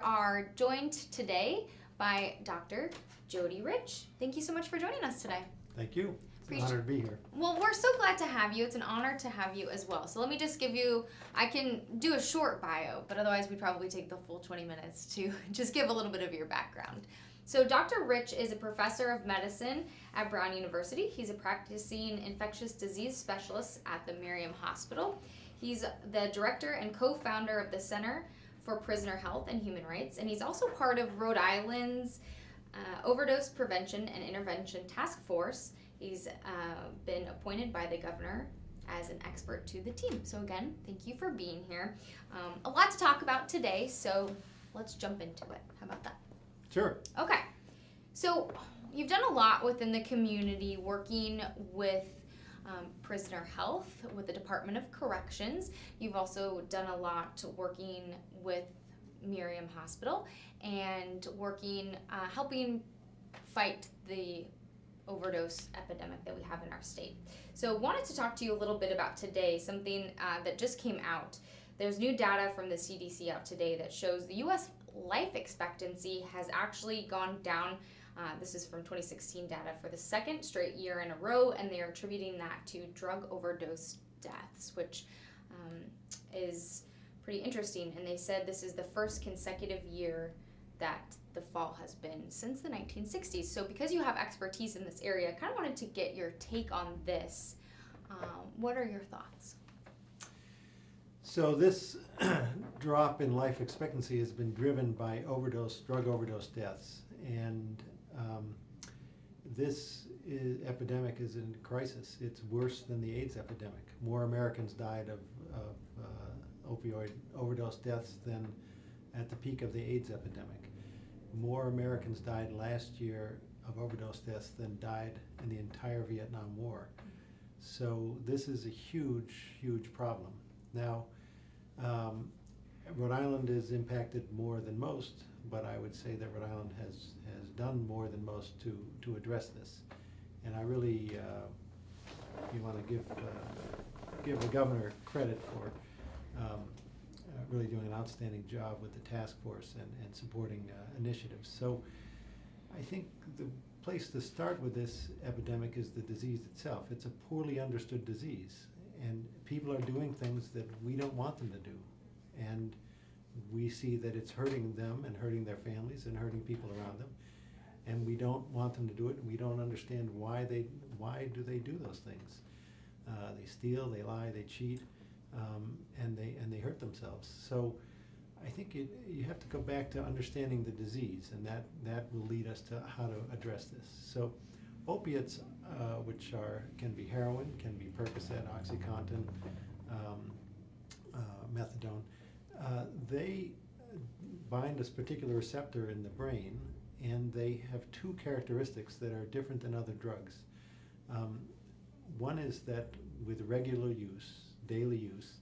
are joined today by Dr. Jody Rich. Thank you so much for joining us today. Thank you. It's an honor to be here. Well, we're so glad to have you. It's an honor to have you as well. So let me just give you, I can do a short bio, but otherwise we'd probably take the full 20 minutes to just give a little bit of your background. So Dr. Rich is a professor of medicine at Brown University. He's a practicing infectious disease specialist at the Miriam Hospital. He's the director and co-founder of the Center for Prisoner Health and Human Rights, and he's also part of Rhode Island's Overdose Prevention and Intervention Task Force. He's been appointed by the governor as an expert to the team. So again, thank you for being here. A lot to talk about today, so let's jump into it. How about that? Sure. Okay. So you've done a lot within the community working with prisoner health with the Department of Corrections. You've also done a lot working with Miriam Hospital and working, helping fight the overdose epidemic that we have in our state. So wanted to talk to you a little bit about today, something that just came out. There's new data from the CDC out today that shows the U.S. life expectancy has actually gone down. This is from 2016 data for the second straight year in a row, and they are attributing that to drug overdose deaths, which is pretty interesting. And they said this is the first consecutive year that the fall has been since the 1960s. So because you have expertise in this area, I kind of wanted to get your take on this. What are your thoughts? So this drop in life expectancy has been driven by drug overdose deaths. And this epidemic is in crisis. It's worse than the AIDS epidemic. More Americans died of opioid overdose deaths than at the peak of the AIDS epidemic. More Americans died last year of overdose deaths than died in the entire Vietnam War. So this is a huge, huge problem. Now, Rhode Island is impacted more than most, but I would say that Rhode Island has done more than most to address this. And I really, you want to give the governor credit for really doing an outstanding job with the task force and supporting initiatives. So I think the place to start with this epidemic is the disease itself. It's a poorly understood disease, and people are doing things that we don't want them to do. And we see that it's hurting them and hurting their families and hurting people around them. And we don't want them to do it, and we don't understand why do they do those things. They steal, they lie, they cheat, and they hurt themselves. So I think you have to go back to understanding the disease, and that will lead us to how to address this. So opiates, which can be heroin, can be Percocet, OxyContin, Methadone, they bind this particular receptor in the brain, and they have two characteristics that are different than other drugs. One is that with regular use, daily use,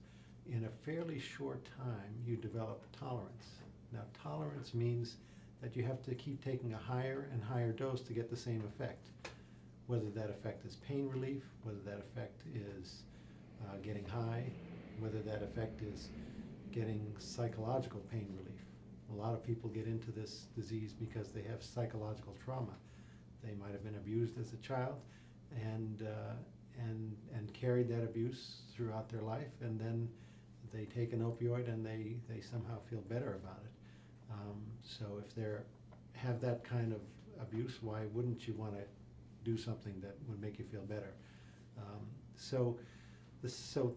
in a fairly short time, you develop tolerance. Now, tolerance means that you have to keep taking a higher and higher dose to get the same effect. Whether that effect is pain relief, whether that effect is getting high, whether that effect is getting psychological pain relief. A lot of people get into this disease because they have psychological trauma. They might have been abused as a child and carried that abuse throughout their life, and then they take an opioid and they somehow feel better about it. So if they have that kind of abuse, why wouldn't you want to do something that would make you feel better? So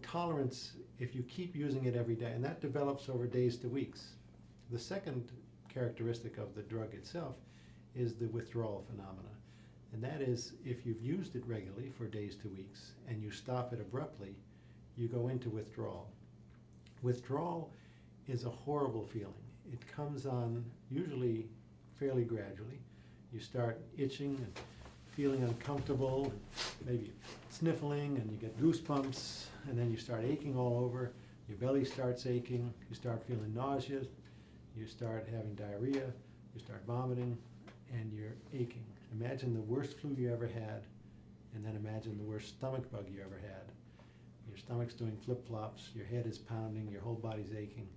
tolerance, if you keep using it every day, and that develops over days to weeks. The second characteristic of the drug itself is the withdrawal phenomena. And that is, if you've used it regularly for days to weeks and you stop it abruptly, you go into withdrawal. Withdrawal is a horrible feeling. It comes on usually fairly gradually. You start itching and feeling uncomfortable, maybe sniffling, and you get goosebumps, and then you start aching all over. Your belly starts aching, you start feeling nauseous, you start having diarrhea, you start vomiting, and you're aching. Imagine the worst flu you ever had, and then imagine the worst stomach bug you ever had. Your stomach's doing flip-flops, your head is pounding, your whole body's aching.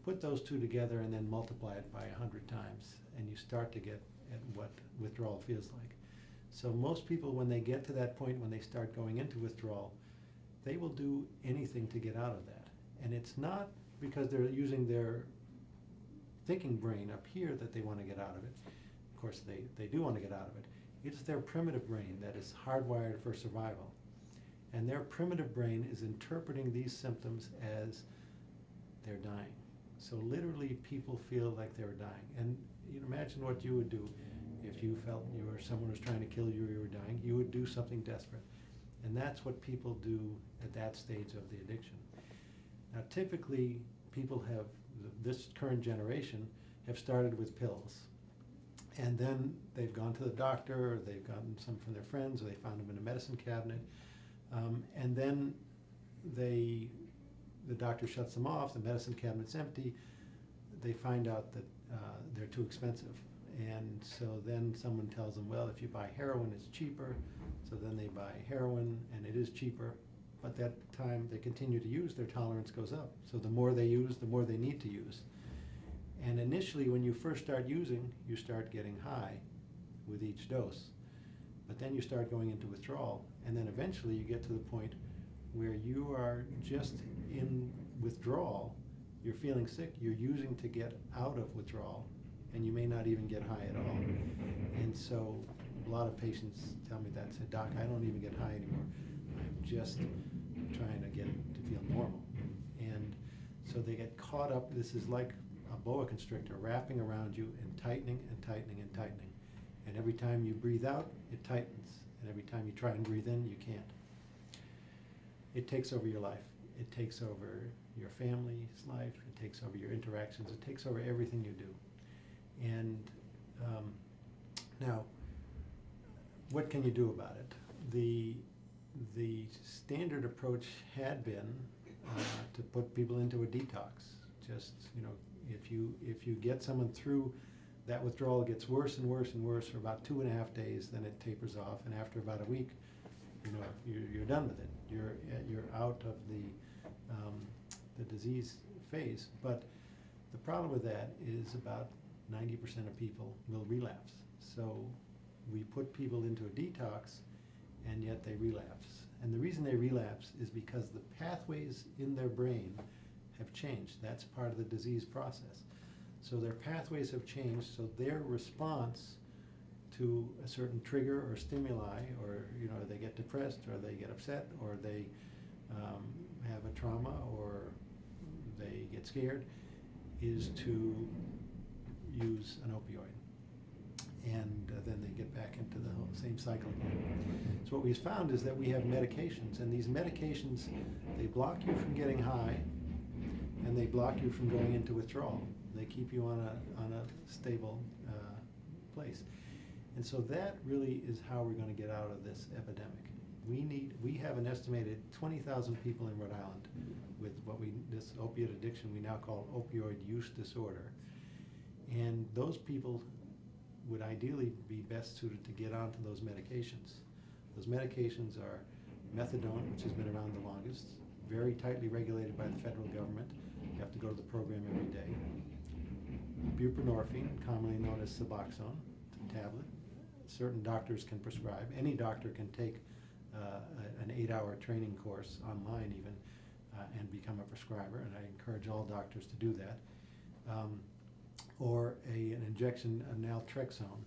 put those two together and then multiply it by 100 times, and you start to get at what withdrawal feels like. So most people, when they get to that point, when they start going into withdrawal, they will do anything to get out of that. And it's not because they're using their thinking brain up here that they want to get out of it. Of course, they do want to get out of it. It's their primitive brain that is hardwired for survival. And their primitive brain is interpreting these symptoms as they're dying. So literally people feel like they're dying. And you imagine what you would do if you felt someone was trying to kill you or you were dying. You would do something desperate. And that's what people do at that stage of the addiction. Now typically people have, this current generation, have started with pills. And then they've gone to the doctor, or they've gotten some from their friends, or they found them in a medicine cabinet. And then the doctor shuts them off, the medicine cabinet's empty, they find out that they're too expensive. And so then someone tells them, well, if you buy heroin, it's cheaper. So then they buy heroin, and it is cheaper. But that time they continue to use, their tolerance goes up. So the more they use, the more they need to use. And initially, when you first start using, you start getting high with each dose. But then you start going into withdrawal, and then eventually you get to the point where you are just in withdrawal, you're feeling sick, you're using to get out of withdrawal, and you may not even get high at all. And so a lot of patients tell me that, say, Doc, I don't even get high anymore. I'm just trying to get to feel normal. And so they get caught up, this is like a boa constrictor wrapping around you and tightening and tightening and tightening. And every time you breathe out, it tightens. And every time you try and breathe in, you can't. It takes over your life. It takes over your family's life. It takes over your interactions. It takes over everything you do. And now, what can you do about it? The standard approach had been to put people into a detox. Just, if you get someone through that withdrawal, gets worse and worse and worse for about 2.5 days, then it tapers off, and after about a week, you're done with it. You're out of the disease phase. But the problem with that is about 90% of people will relapse. So we put people into a detox, and yet they relapse. And the reason they relapse is because the pathways in their brain have changed. That's part of the disease process. So their pathways have changed, so their response to a certain trigger or stimuli, or they get depressed, or they get upset, or they have a trauma, or they get scared, is to use an opioid. And then they get back into the whole same cycle again. So what we've found is that we have medications, and these medications, they block you from getting high, and they block you from going into withdrawal. They keep you on a stable place. And so that really is how we're going to get out of this epidemic. We have an estimated 20,000 people in Rhode Island with this opiate addiction we now call opioid use disorder. And those people would ideally be best suited to get onto those medications. Those medications are methadone, which has been around the longest, very tightly regulated by the federal government. You have to go to the program every day. Buprenorphine, commonly known as Suboxone, it's a tablet. Certain doctors can prescribe. Any doctor can take an 8-hour training course online even and become a prescriber, and I encourage all doctors to do that. Or an injection, a naltrexone,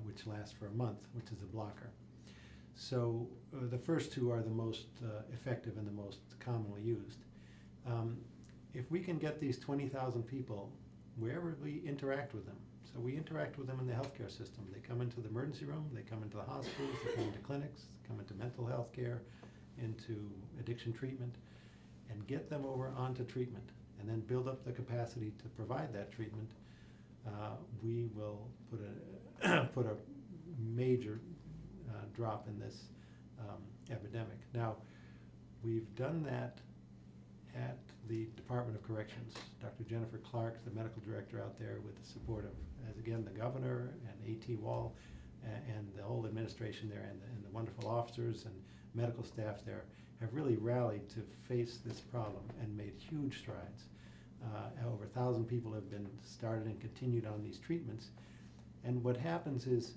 which lasts for a month, which is a blocker. So the first two are the most effective and the most commonly used. If we can get these 20,000 people wherever we interact with them, so we interact with them in the healthcare system. They come into the emergency room, they come into the hospitals, they come into clinics, they come into mental health care, into addiction treatment, and get them over onto treatment, and then build up the capacity to provide that treatment. We will put a major drop in this epidemic. Now, we've done that at the Department of Corrections. Dr. Jennifer Clark, the medical director out there, with the support of, as again, the governor and A.T. Wall and the whole administration there, and the wonderful officers and medical staff there, have really rallied to face this problem and made huge strides. Over 1,000 people have been started and continued on these treatments. And what happens is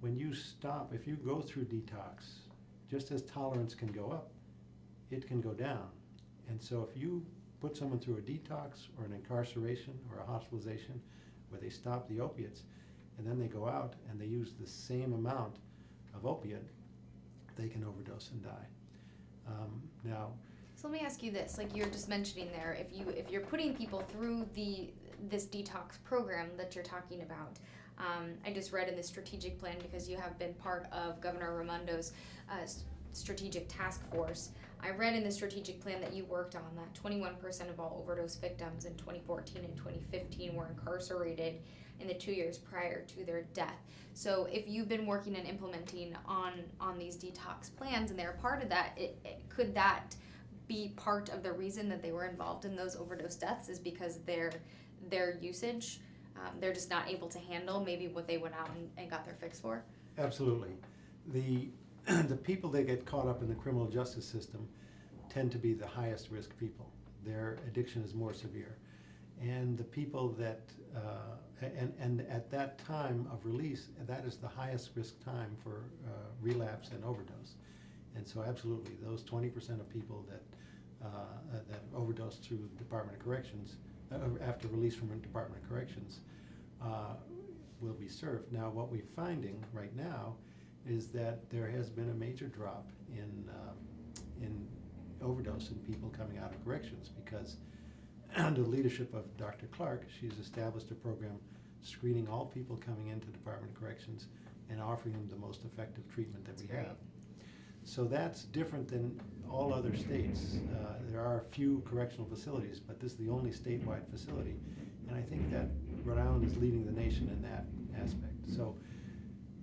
when you stop, if you go through detox, just as tolerance can go up, it can go down. And so if you put someone through a detox or an incarceration or a hospitalization where they stop the opiates, and then they go out and they use the same amount of opiate, they can overdose and die. Now, So let me ask you this, like you're just mentioning there, if you're putting people through this detox program that you're talking about, I just read in the strategic plan, because you have been part of Governor Raimondo's strategic task force. I read in the strategic plan that you worked on that 21% of all overdose victims in 2014 and 2015 were incarcerated in the 2 years prior to their death. So if you've been working and implementing on these detox plans and they're a part of that, could that be part of the reason that they were involved in those overdose deaths, is because their usage, they're just not able to handle maybe what they went out and got their fix for? absolutely. The people that get caught up in the criminal justice system tend to be the highest risk people. Their addiction is more severe. And the people that, and at that time of release, that is the highest risk time for relapse and overdose. And so absolutely, those 20% of people that overdose through the Department of Corrections, after release from the Department of Corrections, will be served. Now, what we're finding right now is that there has been a major drop in overdose in people coming out of corrections, because under the leadership of Dr. Clark, she's established a program screening all people coming into the Department of Corrections and offering them the most effective treatment that we have. So that's different than all other states. There are a few correctional facilities, but this is the only statewide facility. And I think that Rhode Island is leading the nation in that aspect. So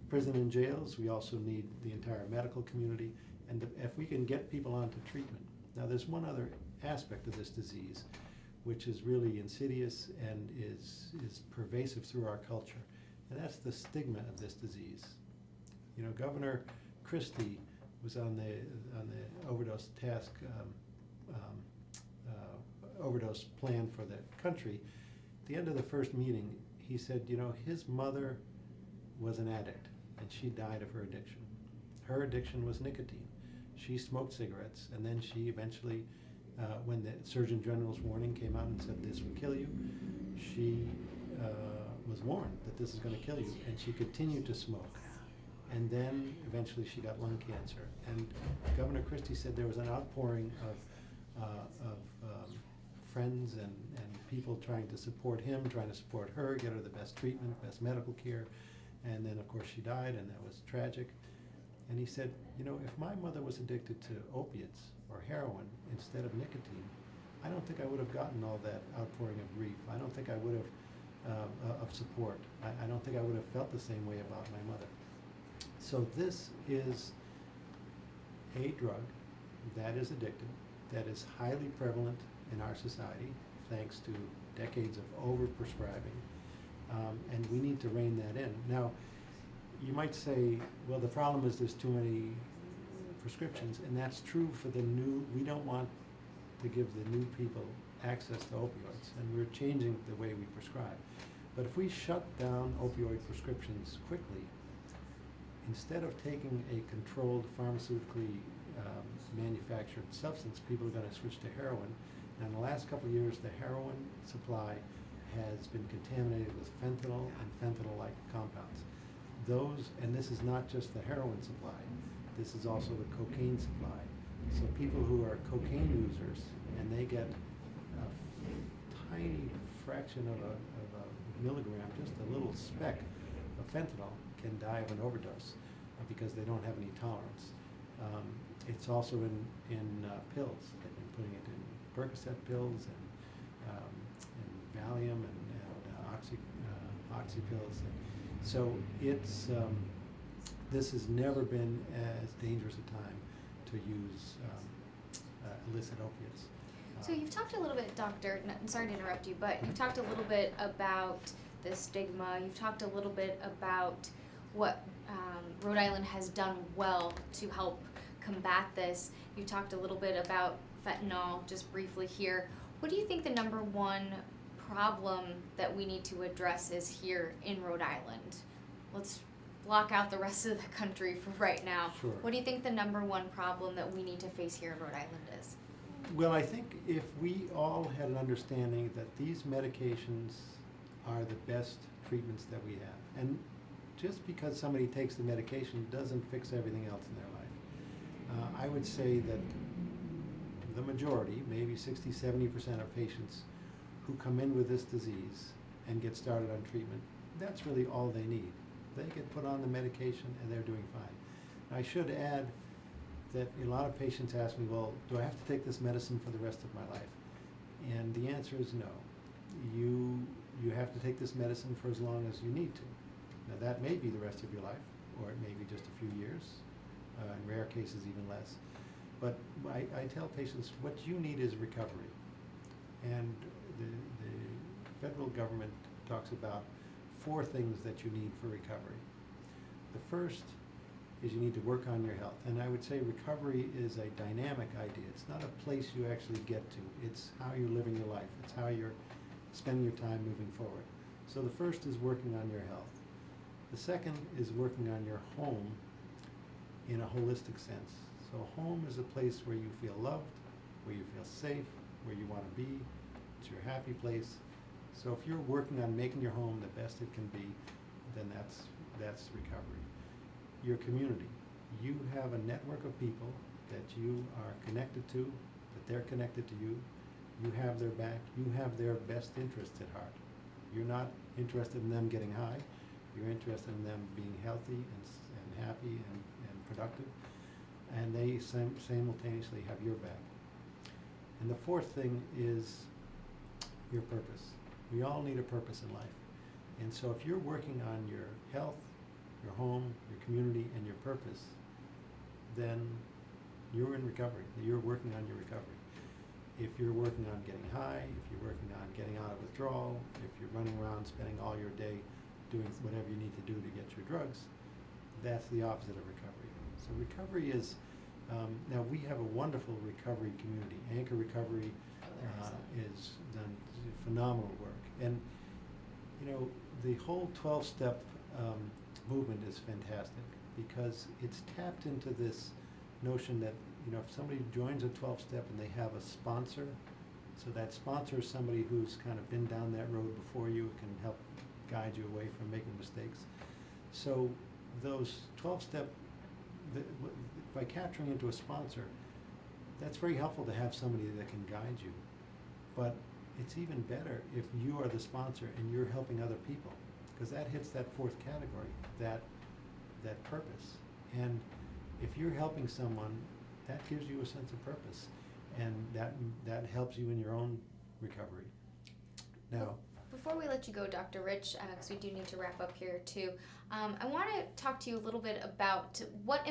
prison and jails, we also need the entire medical community. And if we can get people onto treatment. Now there's one other aspect of this disease, which is really insidious and is pervasive through our culture. And that's the stigma of this disease. You know, Governor Christie was on the overdose task, overdose plan for the country. At the end of the first meeting, he said, you know, his mother was an addict and she died of her addiction. Her addiction was nicotine. She smoked cigarettes, and then she eventually, when the Surgeon General's warning came out and said this will kill you, she was warned that this is going to kill you, and she continued to smoke. And then eventually she got lung cancer. And Governor Christie said there was an outpouring of friends and people trying to support him, trying to support her, get her the best treatment, best medical care. And then, of course, she died, and that was tragic. And he said, you know, if my mother was addicted to opiates or heroin instead of nicotine, I don't think I would have gotten all that outpouring of grief. I don't think I would have, of support. I don't think I would have felt the same way about my mother. So this is a drug that is addictive, that is highly prevalent in our society, thanks to decades of overprescribing, and we need to rein that in. Now, you might say, well, the problem is there's too many prescriptions, and that's true for the new. We don't want to give the new people access to opioids, and we're changing the way we prescribe. But if we shut down opioid prescriptions quickly, instead of taking a controlled pharmaceutically manufactured substance, people are going to switch to heroin. And in the last couple of years, the heroin supply has been contaminated with fentanyl and fentanyl-like compounds. Those, and this is not just the heroin supply, this is also the cocaine supply. So people who are cocaine users, and they get a tiny fraction of a milligram, just a little speck of fentanyl, can die of an overdose because they don't have any tolerance. It's also in pills. They've been putting it in Percocet pills and Valium and oxy pills. So it's this has never been as dangerous a time to use illicit opiates. So you've talked a little bit, Doctor, I'm sorry to interrupt you, but you've talked a little bit about the stigma. You've talked a little bit about what Rhode Island has done well to help combat this. You talked a little bit about fentanyl, just briefly here. What do you think the number one problem that we need to address is here in Rhode Island? Let's block out the rest of the country for right now. Sure. What do you think the number one problem that we need to face here in Rhode Island is? Well, I think if we all had an understanding that these medications are the best treatments that we have, and just because somebody takes the medication doesn't fix everything else in their life. I would say that the majority, maybe 60–70% of patients who come in with this disease and get started on treatment, that's really all they need. They get put on the medication and they're doing fine. I should add that a lot of patients ask me, well, do I have to take this medicine for the rest of my life? And the answer is no. You have to take this medicine for as long as you need to. Now that may be the rest of your life, or it may be just a few years, in rare cases even less. But I tell patients what you need is recovery. And the federal government talks about 4 things that you need for recovery. The first is you need to work on your health. And I would say recovery is a dynamic idea. It's not a place you actually get to. It's how you're living your life. It's how you're spending your time moving forward. So the first is working on your health. The second is working on your home in a holistic sense. So home is a place where you feel loved, where you feel safe, where you want to be. It's your happy place. So if you're working on making your home the best it can be, then that's recovery. Your community. You have a network of people that you are connected to, that they're connected to you. You have their back. You have their best interests at heart. You're not interested in them getting high. You're interested in them being healthy and happy and productive. And they simultaneously have your back. And the fourth thing is your purpose. We all need a purpose in life. And so if you're working on your health, your home, your community, and your purpose, then you're in recovery. You're working on your recovery. If you're working on getting high, if you're working on getting out of withdrawal, if you're running around spending all your day doing whatever you need to do to get your drugs, that's the opposite of recovery. So recovery is, now we have a wonderful recovery community. Anchor Recovery is done phenomenal work. And, you know, the whole 12-step movement is fantastic because it's tapped into this notion that, you know, if somebody joins a 12-step and they have a sponsor, so that sponsor is somebody who's kind of been down that road before you, can help guide you away from making mistakes. So those 12-step, by capturing into a sponsor, that's very helpful to have somebody that can guide you. But it's even better if you are the sponsor and you're helping other people, because that hits that fourth category, that purpose. And if you're helping someone, that gives you a sense of purpose, and that helps you in your own recovery. Now, before we let you go, Dr. Rich, because we do need to wrap up here too, I want to talk to you a little bit about what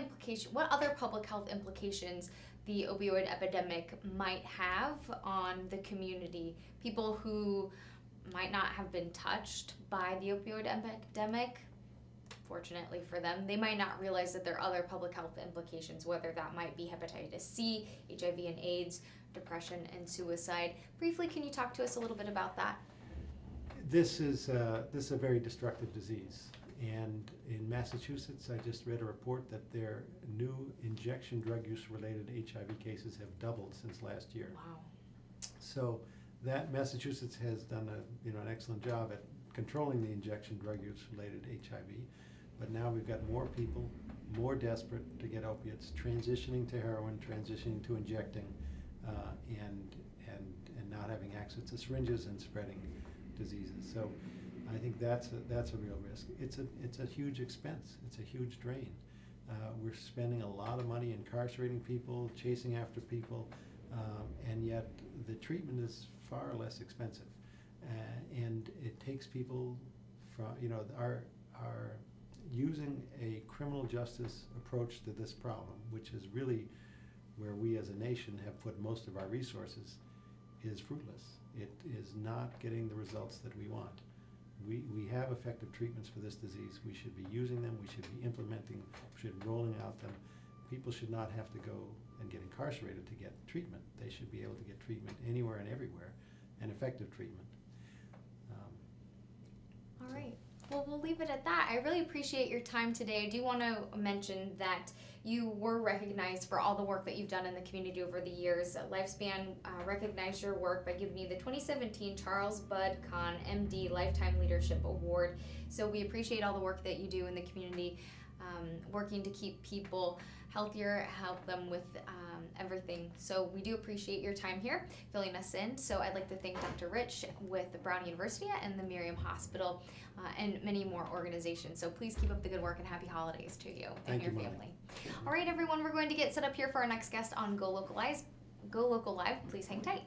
other public health implications the opioid epidemic might have on the community. People who might not have been touched by the opioid epidemic, fortunately for them, they might not realize that there are other public health implications, whether that might be hepatitis C, HIV and AIDS, depression, and suicide. Briefly, can you talk to us a little bit about that? This is a very destructive disease. And in Massachusetts, I just read a report that their new injection drug use related HIV cases have doubled since last year. Wow. So that Massachusetts has done an excellent job at controlling the injection drug use related HIV. But now we've got more people, more desperate to get opiates, transitioning to heroin, transitioning to injecting, and not having access to syringes and spreading diseases. So I think that's a real risk. It's a huge expense. It's a huge drain. We're spending a lot of money incarcerating people, chasing after people, and yet the treatment is far less expensive. And it takes people from, our using a criminal justice approach to this problem, which is really where we as a nation have put most of our resources, is fruitless. It is not getting the results that we want. We have effective treatments for this disease. We should be using them. We should be implementing. We should be rolling out them. people should not have to go and get incarcerated to get treatment. They should be able to get treatment anywhere and everywhere, and effective treatment. All right. Well, we'll leave it at that. I really appreciate your time today. I do want to mention that you were recognized for all the work that you've done in the community over the years. Lifespan recognized your work by giving you the 2017 Charles Bud Kahn, MD Lifetime Leadership Award. So we appreciate all the work that you do in the community, working to keep people healthier, help them with everything. So we do appreciate your time here, filling us in. So I'd like to thank Dr. Rich with Brown University and the Miriam Hospital and many more organizations. So please keep up the good work and happy holidays to you and your family. All right, everyone, we're going to get set up here for our next guest on Go Local Live. Please hang tight.